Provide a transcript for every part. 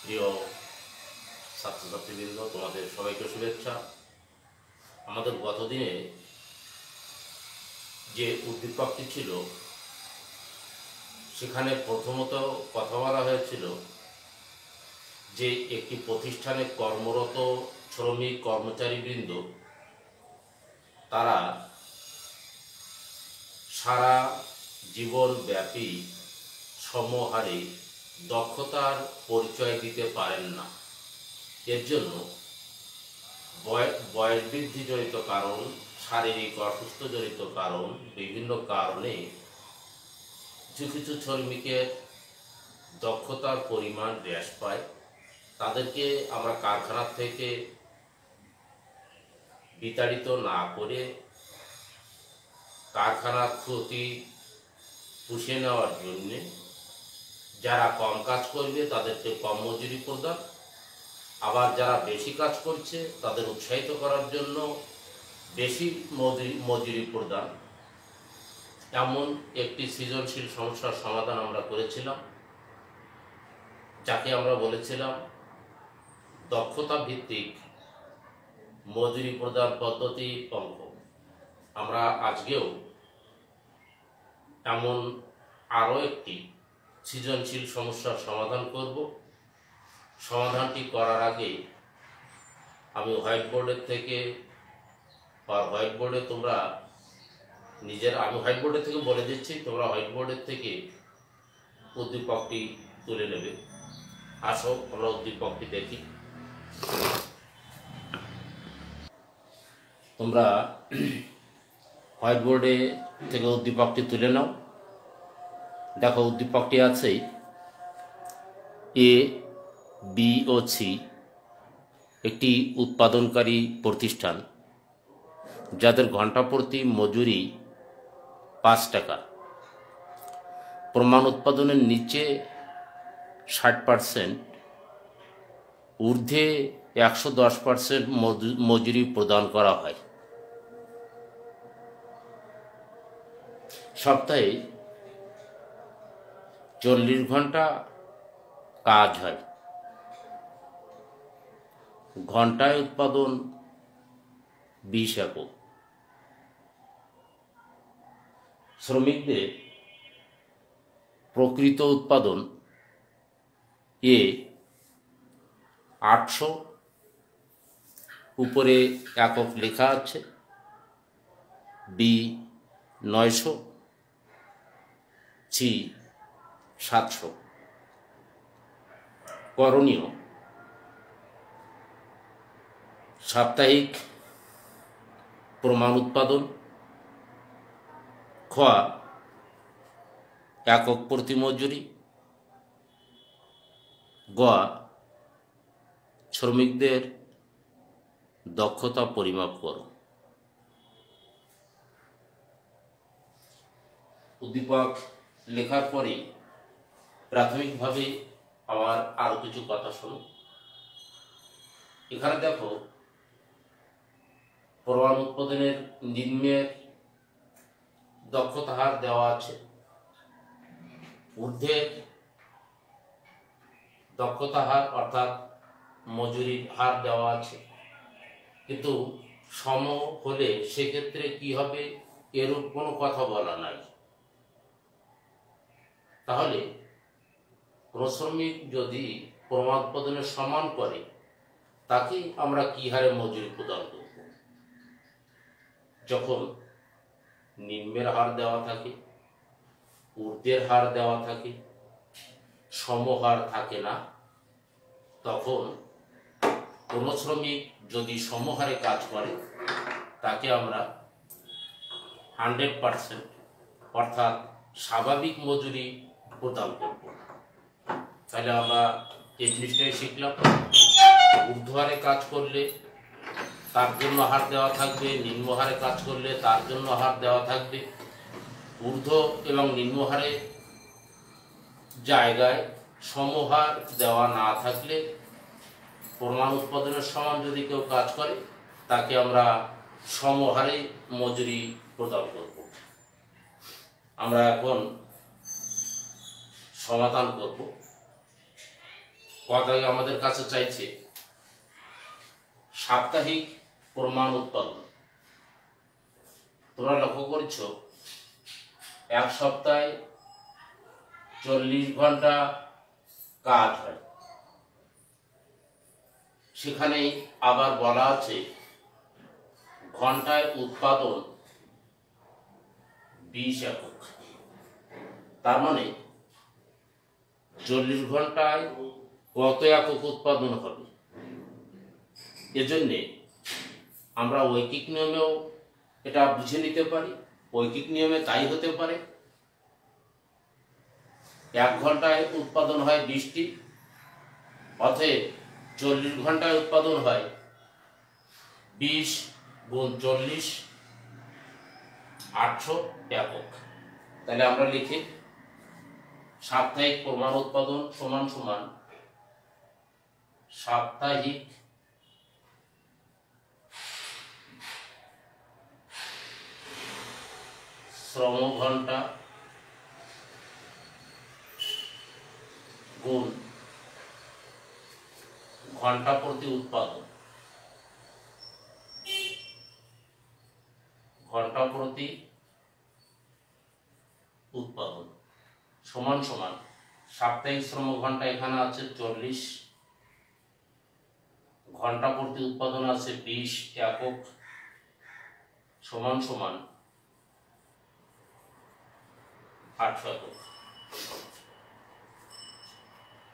প্রিয় ছাত্রছাত্রীবৃন্দ, তোমাদের সবাইকে শুভেচ্ছা। আমাদের গতদিনে যে উদ্দীপকটি ছিল সেখানে প্রথমত কথা বলা হয়েছিল যে একটি প্রতিষ্ঠানে কর্মরত শ্রমিক কর্মচারীবৃন্দ তারা সারা জীবনব্যাপী সমহারে দক্ষতার পরিচয় দিতে পারেন না। এর জন্য বয়স বৃদ্ধিজনিত কারণ, শারীরিক অসুস্থজনিত কারণ, বিভিন্ন কারণে কিছু কিছু শ্রমিকের দক্ষতার পরিমাণ হ্রাস পায়। তাদেরকে আমরা কারখানা থেকে বিতাড়িত না করে কারখানার ক্ষতি পুষিয়ে নেওয়ার জন্যে যারা কম কাজ করবে তাদেরকে কম মজুরি প্রদান, আবার যারা বেশি কাজ করছে তাদের উৎসাহিত করার জন্য বেশি মজুরি প্রদান, এমন একটি সৃজনশীল সমস্যার সমাধান আমরা করেছিলাম, যাকে আমরা বলেছিলাম দক্ষতা ভিত্তিক মজুরি প্রদান পদ্ধতি অঙ্ক। আমরা আজকেও এমন আরও একটি সৃজনশীল সমস্যার সমাধান করব। সমাধানটি করার আগে আমি হোয়াইট বোর্ডের থেকে হোয়াইট বোর্ডে তোমরা আমি হোয়াইট বোর্ডের থেকে বলে দিচ্ছি, তোমরা হোয়াইট বোর্ডের থেকে উদ্দীপকটি তুলে নেবে। আসো আমরা উদ্দীপকটি দেখি। তোমরা হোয়াইট বোর্ডে থেকে উদ্দীপকটি তুলে নাও। দেখো উদ্দীপকটি আছে এ, বি ও সি একটি উৎপাদনকারী প্রতিষ্ঠান, যাদের ঘন্টা প্রতি মজুরি 5 টাকা। প্রমাণ উৎপাদনের নিচে 60%, ঊর্ধ্বে 110% মজুরি প্রদান করা হয়। সপ্তাহে 40 ঘন্টা কাজ হয়। ঘন্টায় উৎপাদন 20 একক। শ্রমিকদের প্রকৃত উৎপাদন এ 800, উপরে একক লেখা আছে, বি 900, সি 700। করণীয়: সাপ্তাহিক প্রমাণ উৎপাদন, খ একক প্রতি মজুরি, গ শ্রমিকদের দক্ষতা পরিমাপ করো। উদ্দীপক লেখার পরে প্রাথমিকভাবে আমার আরো কিছু কথা শোনো। এখানে দেখো প্রমাণ উৎপাদনের নিম্নের দক্ষতা হার দেওয়া আছে, ঊর্ধ্বের দক্ষতা হার অর্থাৎ মজুরির হার দেওয়া আছে, কিন্তু সম হলে সেক্ষেত্রে কি হবে এরূপ কোনো কথা বলা নাই। তাহলে কোন শ্রমিক যদি প্রমাণ উৎপাদনের সমান করে তাকে আমরা কি হারে মজুরি প্রদান করব? যখন নিম্নের হার দেওয়া থাকে, ঊর্ধ্বের হার দেওয়া থাকে, সমহার থাকে না, তখন কোন শ্রমিক যদি সমহারে কাজ করে তাকে আমরা 100% অর্থাৎ স্বাভাবিক মজুরি প্রদান করব। তাহলে আমরা এই জিনিসটাই শিখলাম। ঊর্ধ্ব হারে কাজ করলে তার জন্য হার দেওয়া থাকবে, নিম্ন হারে কাজ করলে তার জন্য হার দেওয়া থাকবে। ঊর্ধ্ব এবং নিম্ন হারে জায়গায় সমহার দেওয়া না থাকলে প্রমাণ উৎপাদনের সমান যদি কেউ কাজ করে তাকে আমরা সমহারে মজুরি প্রদান করব। আমরা এখন সমাধান করব। কথায় আমাদের কাছে চাইছে সাপ্তাহিক প্রমাণ উৎপাদন। তোমরা লক্ষ্য করছো এক সপ্তাহে 40 ঘন্টা কাজ হয়, সেখানে আবার বলা আছে ঘন্টায় উৎপাদন 20 একক। তার মানে 40 ঘন্টায় কত একক উৎপাদন হবে। এজন্যে আমরা ঐকিক নিয়মেও এটা বুঝে নিতে পারি। ঐকিক নিয়মে তাই হতে পারে, 1 ঘন্টায় উৎপাদন হয় 20টি, অতএব 40 ঘন্টায় উৎপাদন হয় 20 গুণ 40, 800 একক। তাহলে আমরা লিখি সাপ্তাহিক প্রমাণ উৎপাদন সমান সমান সাপ্তাহিক শ্রম ঘন্টা গুণ ঘন্টা প্রতি উৎপাদন, ঘন্টা প্রতি উৎপাদন সমান সমান সাপ্তাহিক শ্রম ঘন্টা এখানে আছে 40, ঘন্টা প্রতি উৎপাদন আছে 20 একক, সমান সমান 800 একক।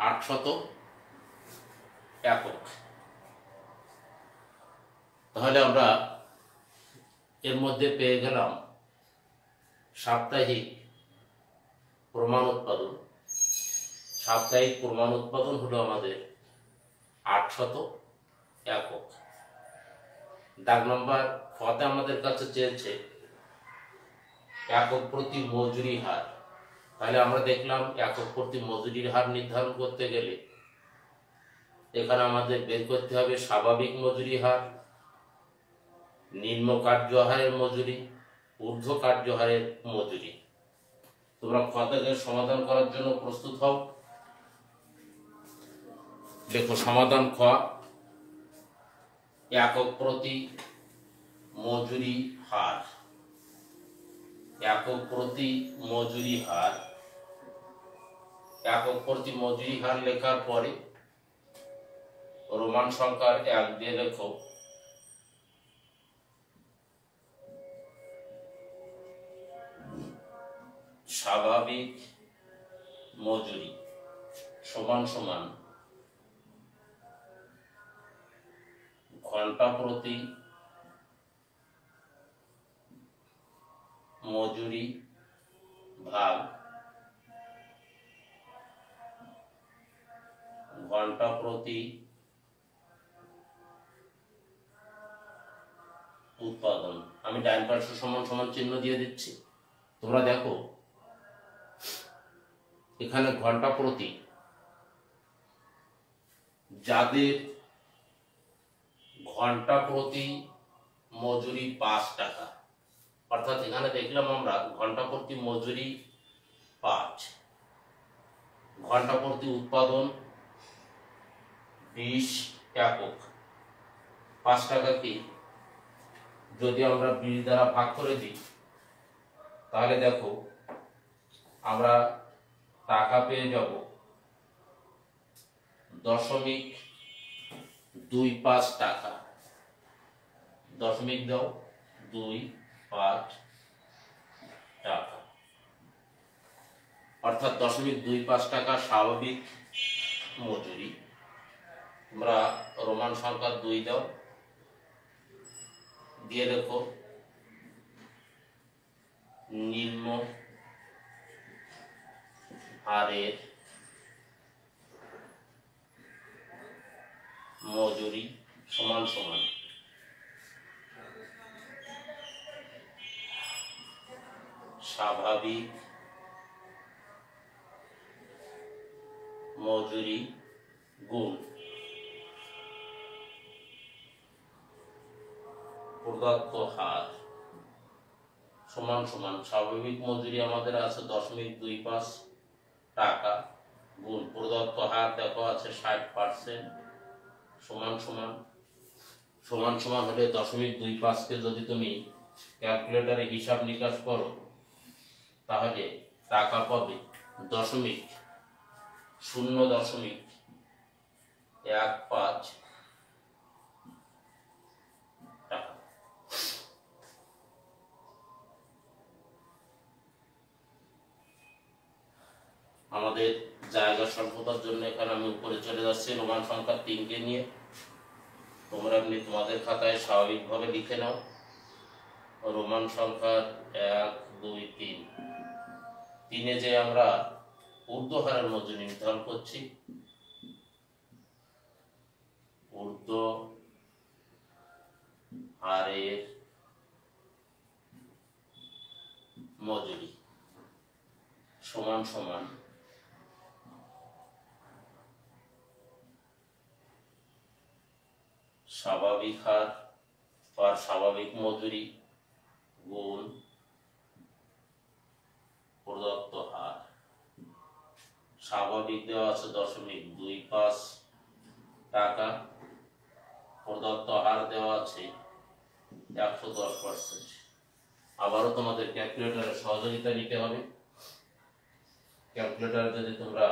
800 একক। তাহলে আমরা এর মধ্যে পেয়ে গেলাম সাপ্তাহিক প্রমাণ উৎপাদন। সাপ্তাহিক প্রমাণ উৎপাদন হলো আমাদের 800 একক। দাগ নম্বর ফতে আমাদের কাছে চেয়েছে একক প্রতি মজুরি হার। তাহলে আমরা দেখলাম একক প্রতি মজুরির হার নির্ধারণ করতে গেলে এখানে আমাদের বের করতে হবে স্বাভাবিক মজুরি হার, নিম্ন কার্যহারের মজুরি, ঊর্ধ্ব কার্যহারের মজুরি। তোমরা খতের সমাধান করার জন্য প্রস্তুত হও। দেখো সমাধান খ, একক প্রতি মজুরি হার। একক প্রতি মজুরি হার, একক প্রতি মজুরি হার লেখার পরে রোমান সংখ্যার 1 দিয়ে লেখো স্বাভাবিক মজুরি সমান সমান ঘন্টা প্রতি মজুরি ভাগ ঘন্টা প্রতি উৎপাদন। আমি ডান পার্শ্ব সমান সমান চিহ্ন দিয়ে দিচ্ছি। তোমরা দেখো এখানে ঘন্টা প্রতি, যাদের ঘন্টা প্রতি মজুরি 5 টাকা, অর্থাৎ এখানে দেখলাম আমরা ঘন্টা প্রতি মজুরি 5, ঘন্টা প্রতি উৎপাদন 20 একক। 5 টাকা কি যদি আমরা 20 দ্বারা ভাগ করে দিই তাহলে দেখো আমরা টাকা পেয়ে যাব 0.25 টাকা। 0.25 টাকা, অর্থাৎ 0.25 টাকা স্বাভাবিক মজুরি। তোমরা রোমান সংখ্যা 2 দাও, দিয়ে রেখো নিম্ন হারের মজুরি সমান সমান স্বাভাবিক মজুরি গুণ প্রদত্ত হার সমান সমান স্বাভাবিক মজুরি আমাদের আছে 0.25 টাকা, গুণ প্রদত্ত হার দেখো আছে 60%, সমান সমান সমান সমান হলে 0.25কে যদি তুমি ক্যালকুলেটরে হিসাব নিকাশ করো তাহলে টাকা পাবে 0.15 টাকা। আমাদের জায়গা স্বল্পতার জন্য এখানে আমি উপরে চলে যাচ্ছি রোমান সংখ্যা 3কে নিয়ে। তোমরা এমনি তোমাদের খাতায় স্বাভাবিকভাবে লিখে নাও রোমান সংখ্যার 1 2 3। 3-এ যে আমরা ঊর্ধ্ব হারের মজুরি নির্ধারণ করছি, ঊর্ধ্ব হারের মজুরি সমান সমান স্বাভাবিক হার বা স্বাভাবিক মজুরি গুণ প্রদত্ত হার। স্বাভাবিক দেওয়া আছে 0.25 টাকা, প্রদত্ত হার দেওয়া আছে 110%। আবারও তোমাদের ক্যালকুলেটরে সহযোগিতা নিতে হবে। ক্যালকুলেটরে যদি তোমরা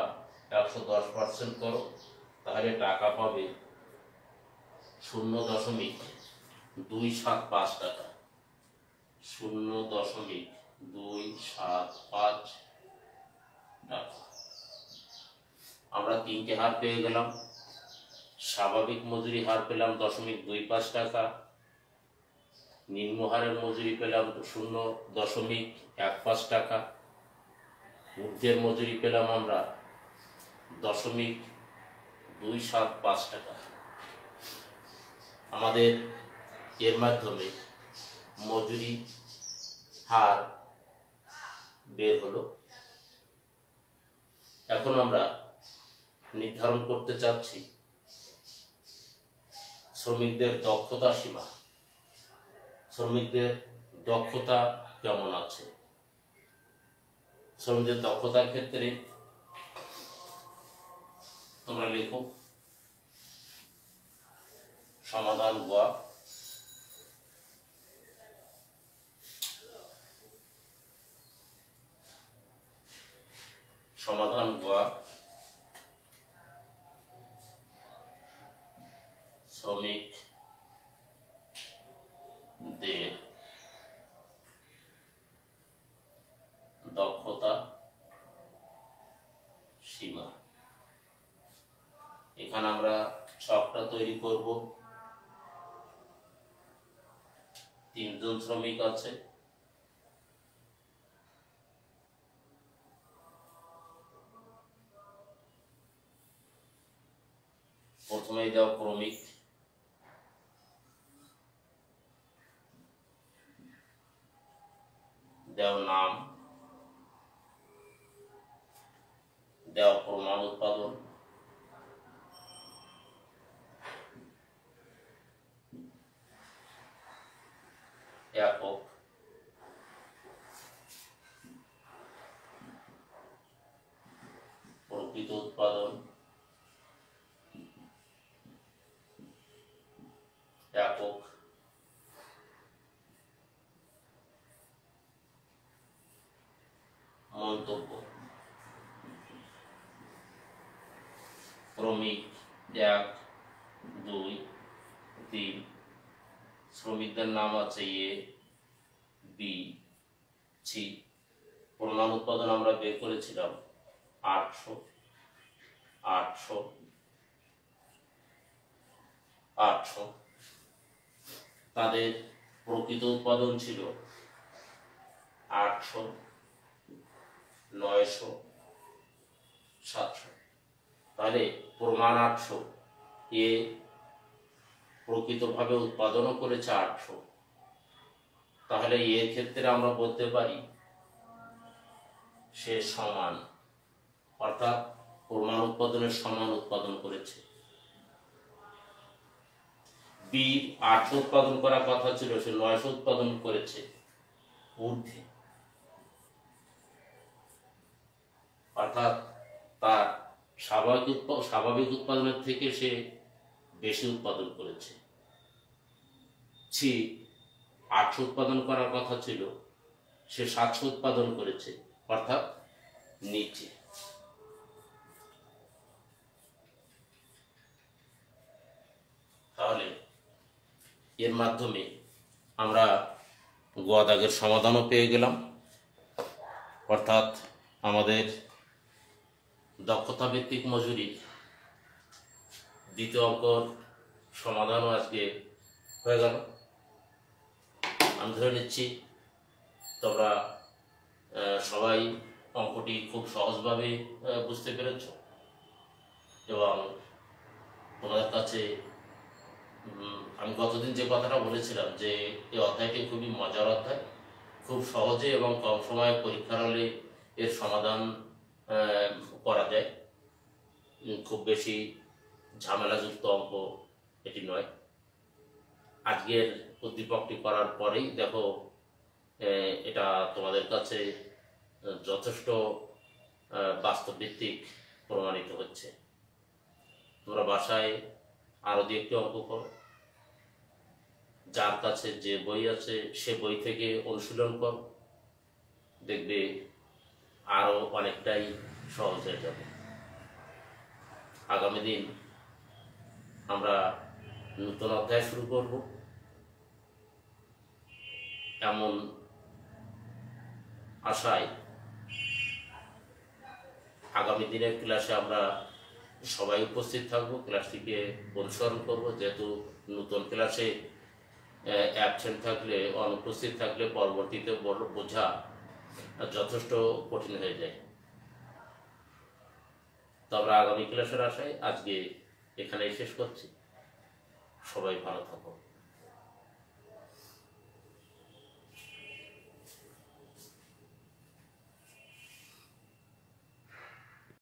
110% করো তাহলে টাকা পাবে 0.275 টাকা, 0.275 টাকা। আমরা 3টে হার পেয়ে গেলাম। স্বাভাবিক মজুরি হার পেলাম 0.25 টাকা, নিম্ন হারের মজুরি পেলাম 0.15 টাকা, ঊর্ধ্বের মজুরি পেলাম আমরা 0.275 টাকা। আমাদের এর মাধ্যমে মজুরি হার বের হলো। এখন আমরা নির্ধারণ করতে চাচ্ছি শ্রমিকদের দক্ষতা সীমা। শ্রমিকদের দক্ষতা কেমন আছে? শ্রমিকদের দক্ষতার ক্ষেত্রে তোমরা লেখো সমাধান গ। সমাধান গ শ্রমিকদের দক্ষতা সীমা। এখানে আমরা ছকটা তৈরি করব। 3 জন শ্রমিক আছে, প্রথমেই দাও ক্রমিক, দাও নাম, দাও প্রমাণ উৎপাদন, একক, প্রকৃত উৎপাদন, একক, মন্তব্য। ক্রমিক 1 2 3, শ্রমিকদের নাম আছে এ বি সি। প্রমাণ উৎপাদন আমরা বের করেছিলাম 800 800 800। তাদের প্রকৃত উৎপাদন ছিল 800 900 700। তাহলে প্রমাণ 800, এ প্রকৃতভাবে উৎপাদনও করেছে 800। তাহলে এর ক্ষেত্রে আমরা বলতে পারি সে সমান, অর্থাৎ প্রমাণ উৎপাদনের সমান উৎপাদন করেছে। বি 800 উৎপাদন করার কথা ছিল, সে 900 উৎপাদন করেছে ঊর্ধ্বে, অর্থাৎ তার স্বাভাবিক উৎপাদনের থেকে সে বেশি উৎপাদন করেছে। 800 উৎপাদন করার কথা ছিল, সে 700 উৎপাদন করেছে, অর্থাৎ নিচে। তাহলে এর মাধ্যমে আমরা গোয়া দাগের সমাধানও পেয়ে গেলাম, অর্থাৎ আমাদের দক্ষতা ভিত্তিক মজুরির দ্বিতীয় অঙ্কর সমাধানও আজকে হয়ে গেল। আমি ধরে নিচ্ছি তোমরা সবাই অঙ্কটি খুব সহজভাবে বুঝতে পেরেছ এবং তোমাদের কাছে আমি গতদিন যে কথাটা বলেছিলাম যে এই অধ্যায়টি খুবই মজার অধ্যায়, খুব সহজে এবং কম সময়ে পরীক্ষার হলে এর সমাধান করা যায়, খুব বেশি ঝামেলাযুক্ত অঙ্ক এটি নয়। আজকের উদ্দীপকটি করার পরেই দেখো এটা তোমাদের কাছে যথেষ্ট বাস্তবভিত্তিক প্রমাণিত হচ্ছে। তোমরা বাসায় আরও দিয়ে একটি অঙ্ক করো, যার কাছে যে বই আছে সে বই থেকে অনুশীলন করো, দেখবে আরও অনেকটাই সহজ হয়ে যাবে। আগামী দিন আমরা নতুন অধ্যায় শুরু করব, এমন আশায় আগামী দিনের ক্লাসে আমরা সবাই উপস্থিত থাকবো, ক্লাসটিকে অনুসরণ করব। যেহেতু নতুন ক্লাসে অ্যাবসেন্ট থাকলে, অনুপস্থিত থাকলে পরবর্তীতে বোঝা যথেষ্ট কঠিন হয়ে যায়। তো আমরা আগামী ক্লাসের আশায় আজকে এখানেই শেষ করছি। সবাই ভালো থাকো।